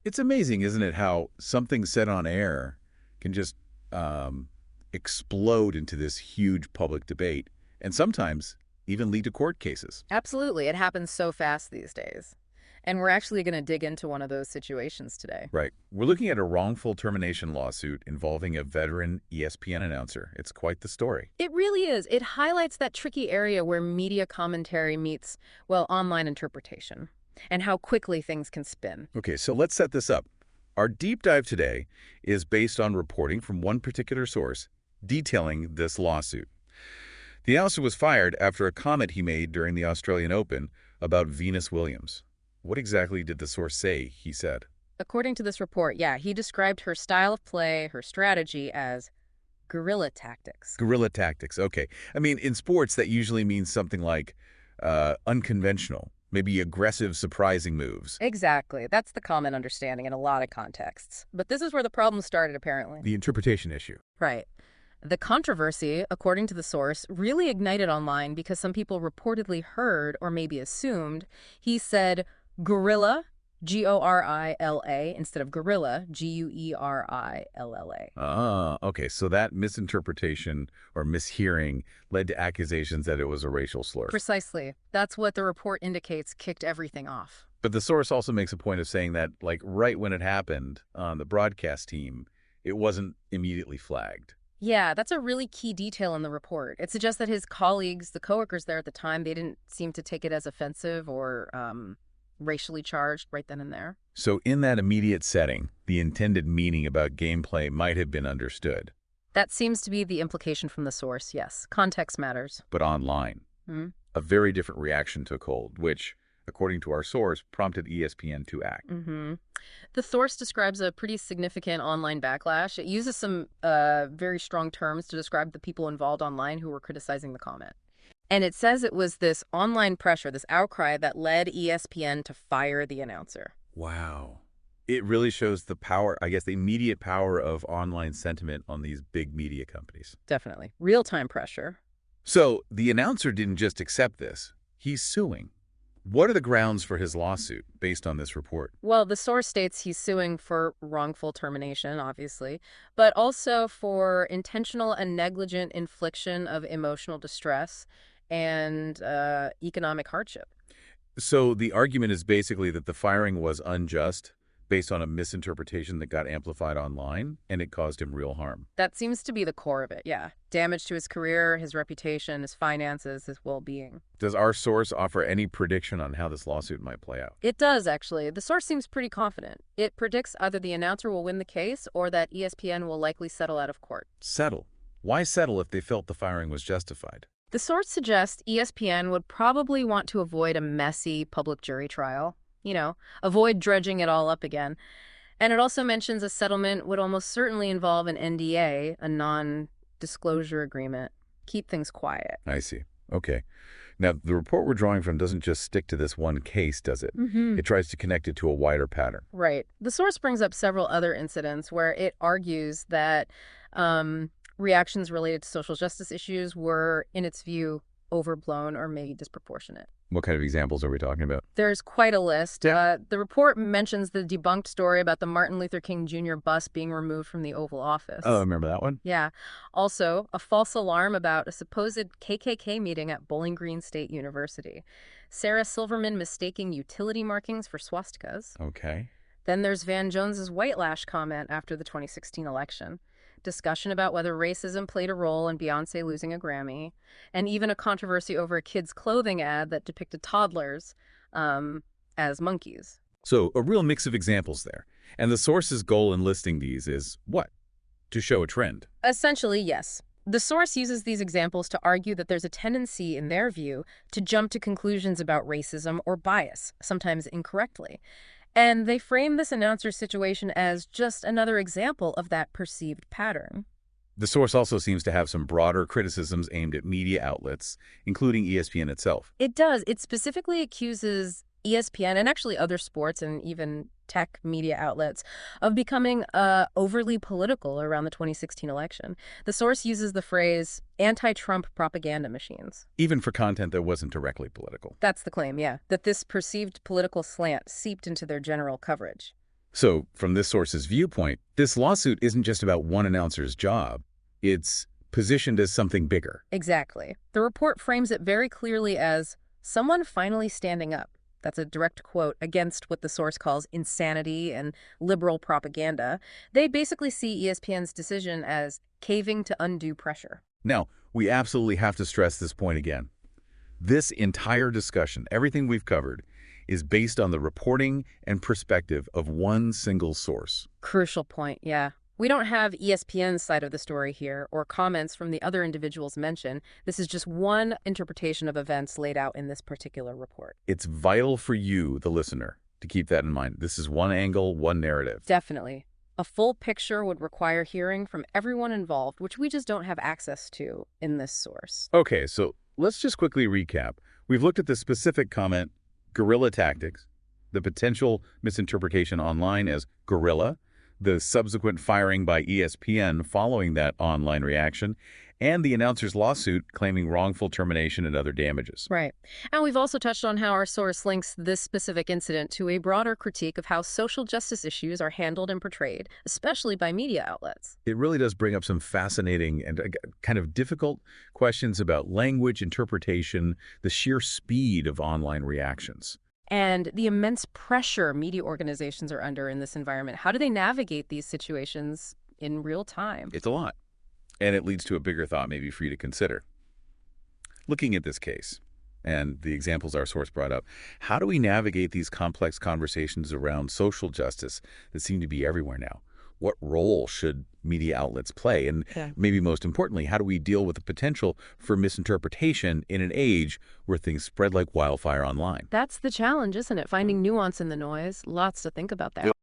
It's amazing, isn't it, how something said on air can just um, explode into this huge public debate and sometimes even lead to court cases. Absolutely. It happens so fast these days. And we're actually going to dig into one of those situations today. Right. We're looking at a wrongful termination lawsuit involving a veteran ESPN announcer. It's quite the story. It really is. It highlights that tricky area where media commentary meets, well, online interpretation, and how quickly things can spin. Okay, so let's set this up. Our deep dive today is based on reporting from one particular source detailing this lawsuit. The announcer was fired after a comment he made during the Australian Open about Venus Williams. What exactly did the source say he said? According to this report, yeah, he described her style of play, her strategy as guerrilla tactics. Guerrilla tactics, okay. I mean, in sports, that usually means something like unconventional, maybe aggressive, surprising moves. Exactly. That's the common understanding in a lot of contexts. But this is where the problem started, apparently. The interpretation issue. Right. The controversy, according to the source, really ignited online because some people reportedly heard, or maybe assumed, he said gorilla, Gorilla, instead of gorilla, Guerilla. Ah, okay. So that misinterpretation or mishearing led to accusations that it was a racial slur. Precisely. That's what the report indicates kicked everything off. But the source also makes a point of saying that, like, right when it happened on the broadcast team, it wasn't immediately flagged. Yeah, that's a really key detail in the report. It suggests that his colleagues, the coworkers there at the time, they didn't seem to take it as offensive or racially charged right then and there. So in that immediate setting, the intended meaning about gameplay might have been understood. That seems to be the implication from the source, yes. Context matters. But online, a very different reaction took hold, which, according to our source, prompted ESPN to act. The source describes a pretty significant online backlash. It uses some very strong terms to describe the people involved online who were criticizing the comment. And it says it was this online pressure, this outcry, that led ESPN to fire the announcer. Wow. It really shows the power, I guess, the immediate power of online sentiment on these big media companies. Definitely. Real-time pressure. So the announcer didn't just accept this. He's suing. What are the grounds for his lawsuit based on this report? Well, the source states he's suing for wrongful termination, obviously, but also for intentional and negligent infliction of emotional distress and economic hardship. So the argument is basically that the firing was unjust based on a misinterpretation that got amplified online, and it caused him real harm. That seems to be the core of it, yeah. Damage to his career, his reputation, his finances, his well-being. Does our source offer any prediction on how this lawsuit might play out? It does, actually. The source seems pretty confident. It predicts either the announcer will win the case or that ESPN will likely settle out of court. Settle? Why settle if they felt the firing was justified? The source suggests ESPN would probably want to avoid a messy public jury trial. Avoid dredging it all up again. And it also mentions a settlement would almost certainly involve an NDA, a non-disclosure agreement. Keep things quiet. I see. Okay. Now, the report we're drawing from doesn't just stick to this one case, does it? It tries to connect it to a wider pattern. Right. The source brings up several other incidents where it argues that reactions related to social justice issues were, in its view, overblown or maybe disproportionate. What kind of examples are we talking about? There's quite a list. Yeah. The report mentions the debunked story about the Martin Luther King Jr. bus being removed from the Oval Office. Oh, I remember that one? Yeah. Also, a false alarm about a supposed KKK meeting at Bowling Green State University. Sarah Silverman mistaking utility markings for swastikas. Okay. Then there's Van Jones's white lash comment after the 2016 election. Discussion about whether racism played a role in Beyoncé losing a Grammy, and even a controversy over a kid's clothing ad that depicted toddlers as monkeys. So a real mix of examples there. And the source's goal in listing these is what? To show a trend. Essentially, yes. The source uses these examples to argue that there's a tendency, in their view, to jump to conclusions about racism or bias, sometimes incorrectly. And they frame this announcer's situation as just another example of that perceived pattern. The source also seems to have some broader criticisms aimed at media outlets, including ESPN itself. It does. It specifically accuses ESPN and actually other sports and even tech media outlets of becoming overly political around the 2016 election. The source uses the phrase anti-Trump propaganda machines. Even for content that wasn't directly political. That's the claim, yeah, that this perceived political slant seeped into their general coverage. So, from this source's viewpoint, this lawsuit isn't just about one announcer's job. It's positioned as something bigger. Exactly. The report frames it very clearly as someone finally standing up. That's a direct quote against what the source calls insanity and liberal propaganda. They basically see ESPN's decision as caving to undue pressure. Now, we absolutely have to stress this point again. This entire discussion, everything we've covered, is based on the reporting and perspective of one single source. Crucial point, yeah. We don't have ESPN's side of the story here or comments from the other individuals mentioned. This is just one interpretation of events laid out in this particular report. It's vital for you, the listener, to keep that in mind. This is one angle, one narrative. Definitely. A full picture would require hearing from everyone involved, which we just don't have access to in this source. Okay, so let's just quickly recap. We've looked at the specific comment, guerrilla tactics, the potential misinterpretation online as guerrilla, the subsequent firing by ESPN following that online reaction, and the announcer's lawsuit claiming wrongful termination and other damages. Right. And we've also touched on how our source links this specific incident to a broader critique of how social justice issues are handled and portrayed, especially by media outlets. It really does bring up some fascinating and kind of difficult questions about language, interpretation, the sheer speed of online reactions. And the immense pressure media organizations are under in this environment. How do they navigate these situations in real time? It's a lot. And it leads to a bigger thought maybe for you to consider. Looking at this case and the examples our source brought up, how do we navigate these complex conversations around social justice that seem to be everywhere now? What role should media outlets play? And maybe most importantly, how do we deal with the potential for misinterpretation in an age where things spread like wildfire online? That's the challenge, isn't it? Finding nuance in the noise. Lots to think about there.